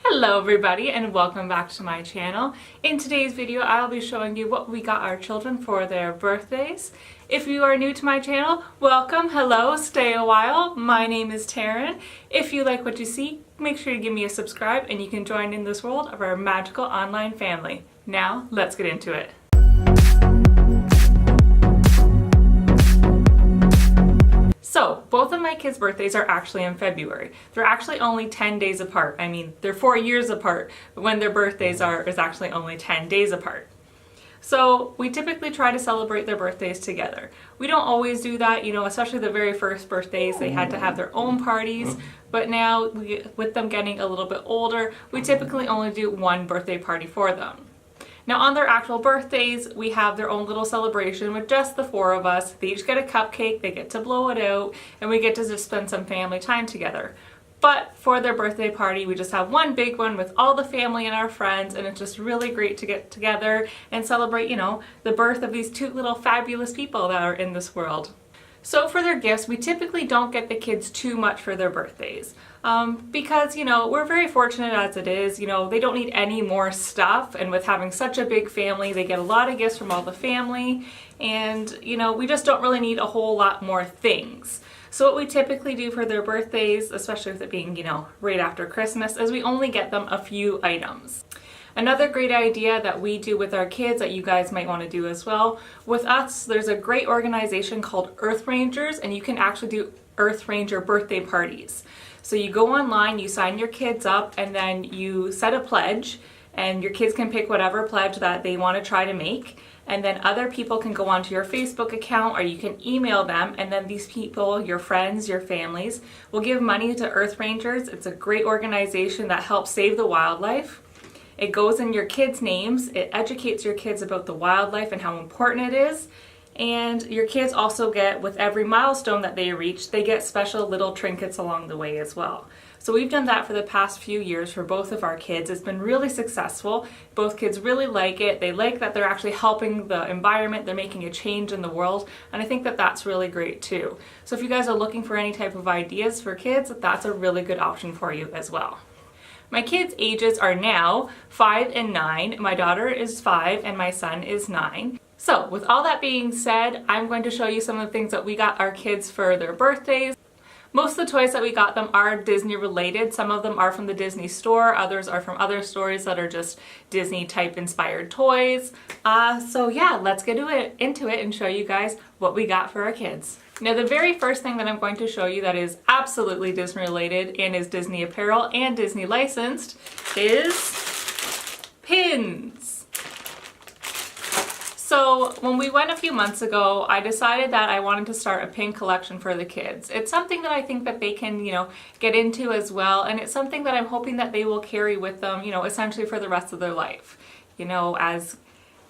Hello everybody and welcome back to my channel. In today's video I'll be showing you what we got our children for their birthdays. If you are new to my channel, welcome, hello, stay a while. My name is Terryn. If you like what you see, make sure to give me a subscribe and you can join in this world of our magical online family. Now let's get into it. So, both of my kids' birthdays are actually in February. They're actually only 10 days apart. I mean, they're 4 years apart, but when their birthdays is actually only 10 days apart. So, we typically try to celebrate their birthdays together. We don't always do that, you know, especially the very first birthdays, they had to have their own parties, but now, with them getting a little bit older, we typically only do one birthday party for them. Now on their actual birthdays, we have their own little celebration with just the four of us. They each get a cupcake, they get to blow it out, and we get to just spend some family time together. But for their birthday party, we just have one big one with all the family and our friends, and it's just really great to get together and celebrate, you know, the birth of these two little fabulous people that are in this world. So for their gifts, we typically don't get the kids too much for their birthdays because, you know, we're very fortunate as it is. You know, they don't need any more stuff, and with having such a big family, they get a lot of gifts from all the family, and, you know, we just don't really need a whole lot more things. So what we typically do for their birthdays, especially with it being, you know, right after Christmas, is we only get them a few items. Another great idea that we do with our kids that you guys might want to do as well, with us, there's a great organization called Earth Rangers, and you can actually do Earth Ranger birthday parties. So you go online, you sign your kids up, and then you set a pledge, and your kids can pick whatever pledge that they want to try to make, and then other people can go onto your Facebook account, or you can email them, and then these people, your friends, your families, will give money to Earth Rangers. It's a great organization that helps save the wildlife. It goes in your kids' names, it educates your kids about the wildlife and how important it is, and your kids also get, with every milestone that they reach, they get special little trinkets along the way as well. So we've done that for the past few years for both of our kids. It's been really successful. Both kids really like it. They like that they're actually helping the environment, they're making a change in the world, and I think that that's really great too. So if you guys are looking for any type of ideas for kids, that's a really good option for you as well. My kids' ages are now 5 and 9. My daughter is 5 and my son is 9. So with all that being said, I'm going to show you some of the things that we got our kids for their birthdays. Most of the toys that we got them are Disney related. Some of them are from the Disney store, others are from other stores that are just Disney type inspired toys. So yeah, let's get into it and show you guys what we got for our kids. Now the very first thing that I'm going to show you that is absolutely Disney related and is Disney apparel and Disney licensed is pins. So when we went a few months ago, I decided that I wanted to start a pin collection for the kids. It's something that I think that they can, you know, get into as well, and it's something that I'm hoping that they will carry with them, you know, essentially for the rest of their life. You know, as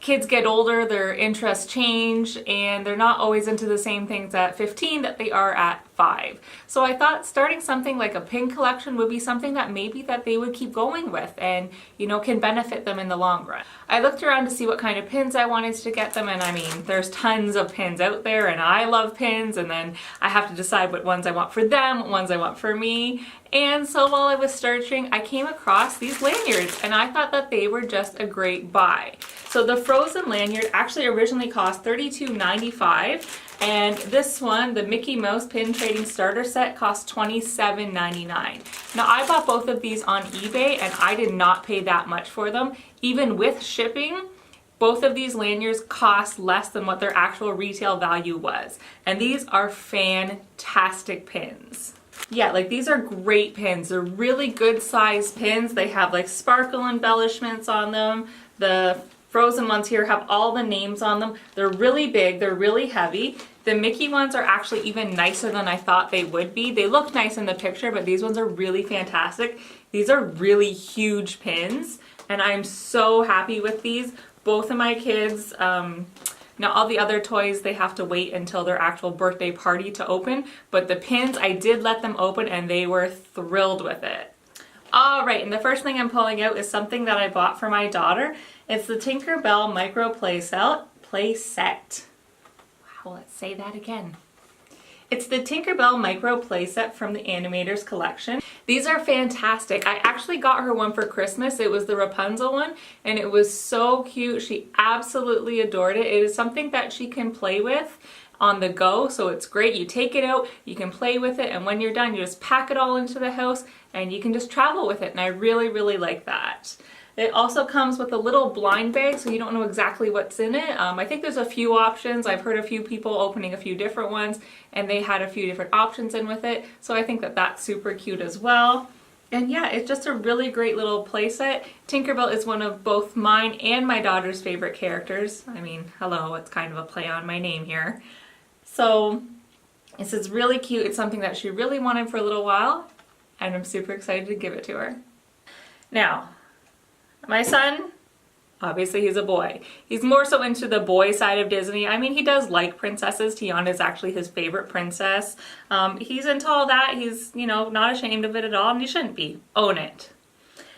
kids get older, their interests change, and they're not always into the same things at 15 that they are at 5. So I thought starting something like a pin collection would be something that maybe that they would keep going with and, you know, can benefit them in the long run. I looked around to see what kind of pins I wanted to get them, and I mean, there's tons of pins out there, and I love pins, and then I have to decide what ones I want for them, what ones I want for me. And so while I was searching, I came across these lanyards, and I thought that they were just a great buy. So the Frozen lanyard actually originally cost $32.95, and this one, the Mickey Mouse Pin Trading Starter Set, cost $27.99. Now I bought both of these on eBay, and I did not pay that much for them. Even with shipping, both of these lanyards cost less than what their actual retail value was. And these are fantastic pins. Yeah, like these are great pins. They're really good sized pins. They have like sparkle embellishments on them. The Frozen ones here have all the names on them. They're really big, they're really heavy. The Mickey ones are actually even nicer than I thought they would be. They look nice in the picture, but these ones are really fantastic. These are really huge pins, and I'm so happy with these. Both of my kids, now all the other toys, they have to wait until their actual birthday party to open, but the pins, I did let them open and they were thrilled with it. Alright, and the first thing I'm pulling out is something that I bought for my daughter. It's the TwinkleBell Micro Playset. Wow, let's say that again. It's the TwinkleBell Micro Playset from the Animators Collection. These are fantastic. I actually got her one for Christmas. It was the Rapunzel one, and it was so cute. She absolutely adored it. It is something that she can play with on the go, so it's great. You take it out, you can play with it, and when you're done, you just pack it all into the house and you can just travel with it, and I really, really like that. It also comes with a little blind bag, so you don't know exactly what's in it. I think there's a few options. I've heard a few people opening a few different ones, and they had a few different options in with it. So I think that that's super cute as well. And yeah, it's just a really great little playset. Tinkerbell is one of both mine and my daughter's favorite characters. I mean, hello, it's kind of a play on my name here. So this is really cute. It's something that she really wanted for a little while, and I'm super excited to give it to her. Now, my son, obviously he's a boy. He's more so into the boy side of Disney. I mean, he does like princesses. Tiana is actually his favorite princess. He's into all that. He's, you know, not ashamed of it at all, and he shouldn't be. Own it.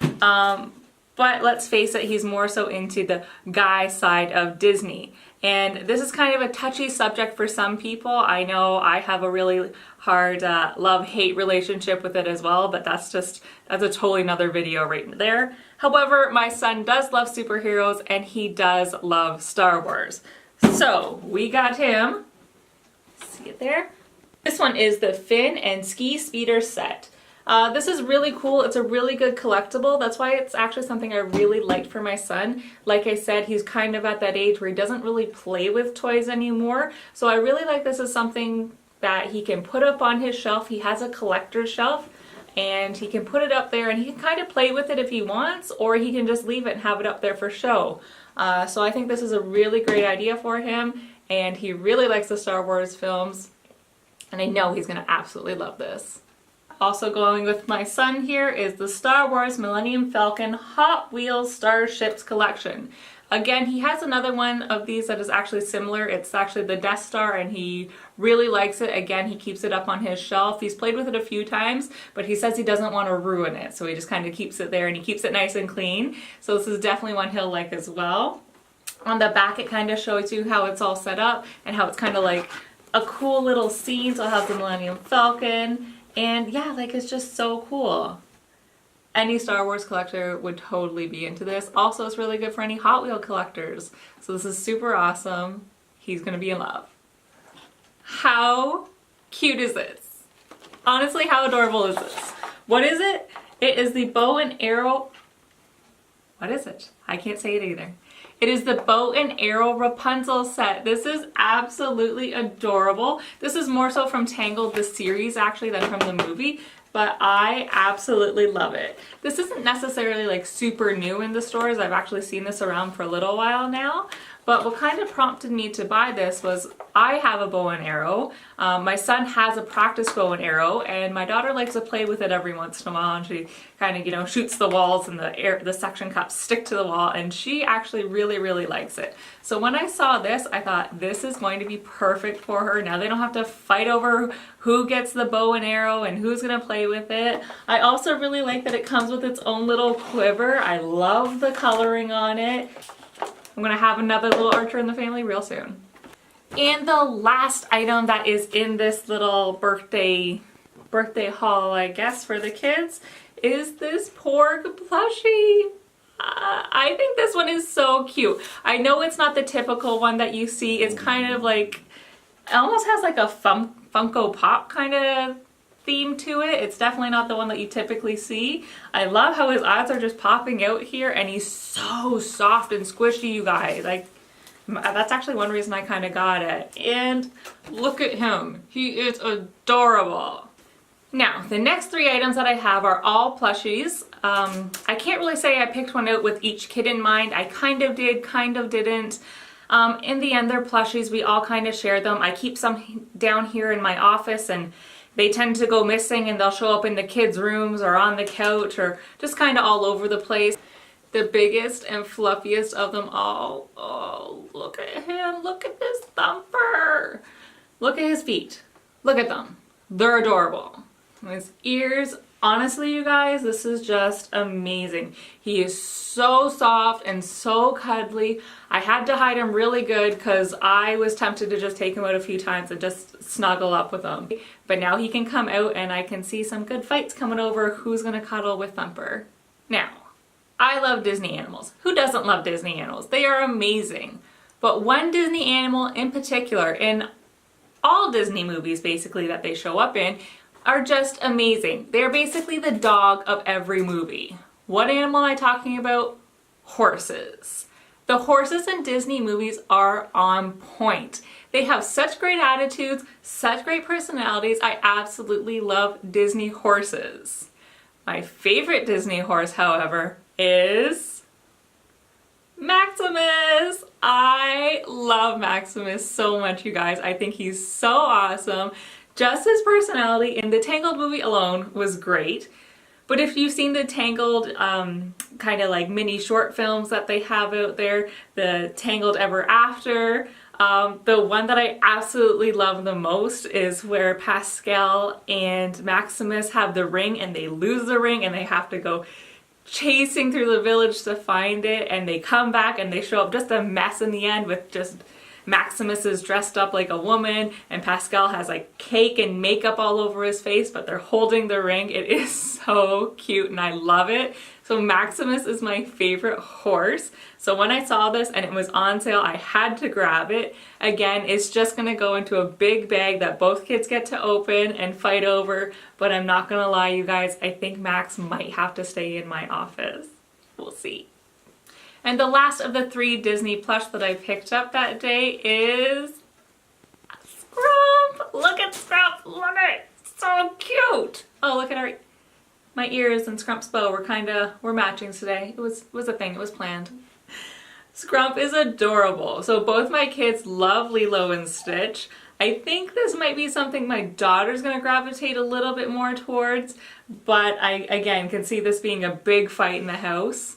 But let's face it, he's more so into the guy side of Disney. And this is kind of a touchy subject for some people. I know I have a really hard love-hate relationship with it as well, but that's a totally another video right there. However, my son does love superheroes and he does love Star Wars. So we got him, see it there? This one is the Finn and Ski Speeder set. This is really cool. It's a really good collectible. That's why it's actually something I really liked for my son. Like I said, he's kind of at that age where he doesn't really play with toys anymore. So I really like this as something that he can put up on his shelf. He has a collector's shelf and he can put it up there and he can kind of play with it if he wants, or he can just leave it and have it up there for show. So I think this is a really great idea for him, and he really likes the Star Wars films, and I know he's going to absolutely love this. Also going with my son here is the Star Wars Millennium Falcon Hot Wheels Starships collection. Again, he has another one of these that is actually similar. It's actually the Death Star, and he really likes it. Again, he keeps it up on his shelf. He's played with it a few times, but he says he doesn't want to ruin it, so he just kind of keeps it there and he keeps it nice and clean. So this is definitely one he'll like as well. On the back, it kind of shows you how it's all set up and how it's kind of like a cool little scene. So it has the Millennium Falcon, and yeah, like it's just so cool. Any Star Wars collector would totally be into this. Also, it's really good for any Hot Wheel collectors. So this is super awesome. He's gonna be in love. How cute is this? Honestly, how adorable is this? What is it? It is the bow and arrow. What is it? I can't say it either. It is the bow and arrow Rapunzel set. This is absolutely adorable. This is more so from Tangled, the series actually, than from the movie. But I absolutely love it. This isn't necessarily like super new in the stores. I've actually seen this around for a little while now. But what kind of prompted me to buy this was I have a bow and arrow. My son has a practice bow and arrow, and my daughter likes to play with it every once in a while, and she kind of, you know, shoots the walls and the suction cups stick to the wall, and she actually really, really likes it. So when I saw this, I thought this is going to be perfect for her. Now they don't have to fight over who gets the bow and arrow and who's gonna play with it. I also really like that it comes with its own little quiver. I love the coloring on it. I'm gonna have another little archer in the family real soon. And the last item that is in this little birthday haul, I guess, for the kids is this Porg plushie. I think this one is so cute. I know it's not the typical one that you see. It's kind of like, it almost has like a Funko Pop kind of theme to it. It's definitely not the one that you typically see. I love how his eyes are just popping out here, and he's so soft and squishy, you guys. Like, that's actually one reason I kind of got it. And look at him. He is adorable. Now, the next three items that I have are all plushies. I can't really say I picked one out with each kid in mind. I kind of did, kind of didn't. In the end, they're plushies. We all kind of share them. I keep some down here in my office, and they tend to go missing, and they'll show up in the kids' rooms or on the couch or just kind of all over the place. The biggest and fluffiest of them all. Oh, look at him. Look at this thumper. Look at his feet. Look at them. They're adorable. His ears Honestly, you guys, this is just amazing. He is so soft and so cuddly. I had to hide him really good because I was tempted to just take him out a few times and just snuggle up with him. But now he can come out and I can see some good fights coming over who's gonna cuddle with Thumper. Now, I love Disney animals. Who doesn't love Disney animals? They are amazing. But one Disney animal in particular, in all Disney movies basically that they show up in, are just amazing. They're basically the dog of every movie. What animal am I talking about? Horses. The horses in Disney movies are on point. They have such great attitudes, such great personalities. I absolutely love Disney horses. My favorite Disney horse, however, is Maximus. I love Maximus so much, you guys. I think he's so awesome. Just his personality in the Tangled movie alone was great. But if you've seen the Tangled kind of like mini short films that they have out there, the Tangled Ever After, the one that I absolutely love the most is where Pascal and Maximus have the ring and they lose the ring and they have to go chasing through the village to find it, and they come back and they show up just a mess in the end with just Maximus is dressed up like a woman and Pascal has like cake and makeup all over his face, but they're holding the ring. It is so cute and I love it. So Maximus is my favorite horse. So when I saw this and it was on sale, I had to grab it. Again, it's just gonna go into a big bag that both kids get to open and fight over, but I'm not gonna lie, you guys, I think Max might have to stay in my office. We'll see. And the last of the 3 Disney plush that I picked up that day is Scrump! Look at Scrump! Look at it! So cute! Oh, look at my ears and Scrump's bow we're matching today. It was a thing, it was planned. Scrump is adorable. So both my kids love Lilo and Stitch. I think this might be something my daughter's gonna gravitate a little bit more towards, but I, again, can see this being a big fight in the house.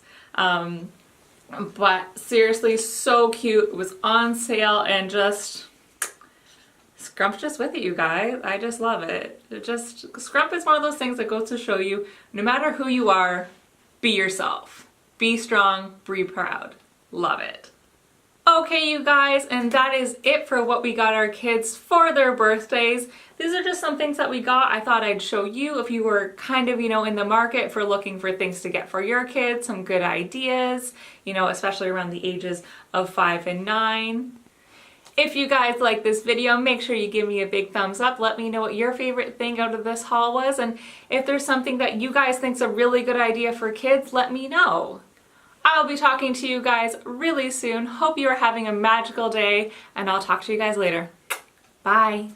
But seriously, so cute. It was on sale and just scrumptious with it, you guys. I just love it. Scrump is one of those things that goes to show you, no matter who you are, be yourself. Be strong, be proud. Love it. Okay, you guys, and that is it for what we got our kids for their birthdays. These are just some things that we got. I thought I'd show you if you were kind of, in the market for looking for things to get for your kids, some good ideas, especially around the ages of 5 and 9. If you guys like this video, make sure you give me a big thumbs up. Let me know what your favorite thing out of this haul was, and if there's something that you guys think's a really good idea for kids, let me know. I'll be talking to you guys really soon. Hope you are having a magical day, and I'll talk to you guys later. Bye.